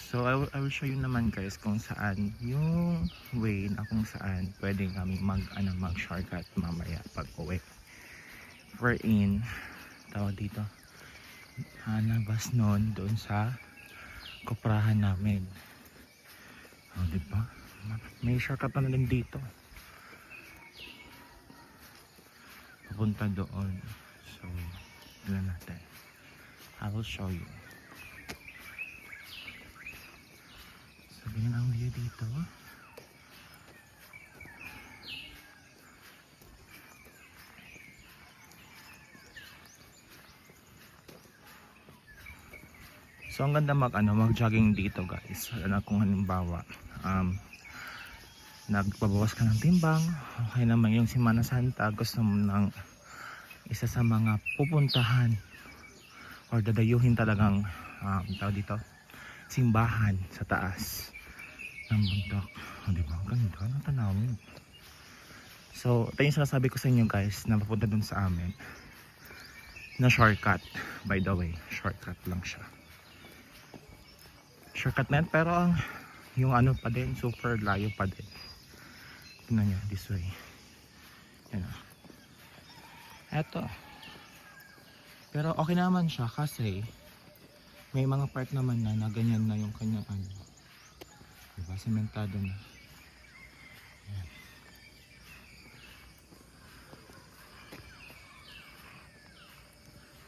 So I will show you naman guys kung saan yung way na kung saan pwede kami mag shortcut mamaya pag uwi. We're in tawag dito hanabas nun doon sa kuprahan namin. Diba? May shortcut na din dito papunta doon. So tignan natin. I will show you. Sabihin ang view dito. So ang ganda mag-jogging dito guys. Kung halimbawa nagpabawas ka ng timbang, okay naman yung Semana Santa, gusto mo ng isa sa mga pupuntahan or dadayuhin talagang tawag dito simbahan sa taas ng bundok. Diba? Ganda ng tanawin. So ito yung sinasabi ko sa inyo guys na papunta dun sa amin na shortcut. By the way, shortcut lang siya. Shortcut na yan, pero yung pa din, super layo pa din. Tignan nyo, this way. Yan o. Eto. Pero okay naman siya kasi may mga part naman na ganyan na yung kanyang diba, sementado na. Ayan.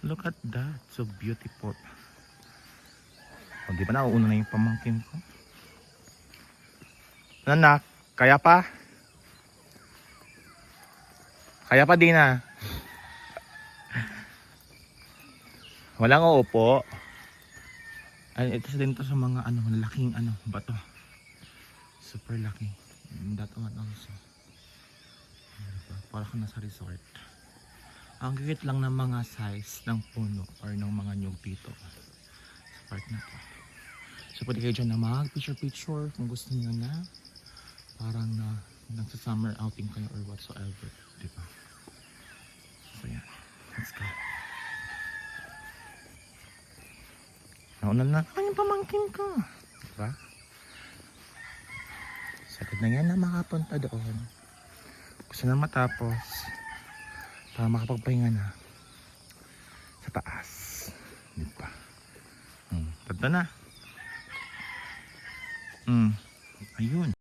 Look at that, so beautiful. O diba nauuna na yung pamangkin ko. Anak, kaya pa? Kaya pa din na. Walang uupo. Ay, ito din to sa mga malaking bato. Super laki. That one also. Para ka nasa resort. Ang gigit lang ng mga size ng puno or ng mga nyug dito. Sa part na to. So pwede kayo dyan na mag-picture kung gusto niyo na parang nagsa-summer outing kayo or whatsoever. Diba? So yan. Let's go. Nauna na yung pamangkin ko. Diba? Sagad na yan na makapunta doon. Gusto na matapos para makapagpahinga na sa taas. Diba? Tanda na. Ayun.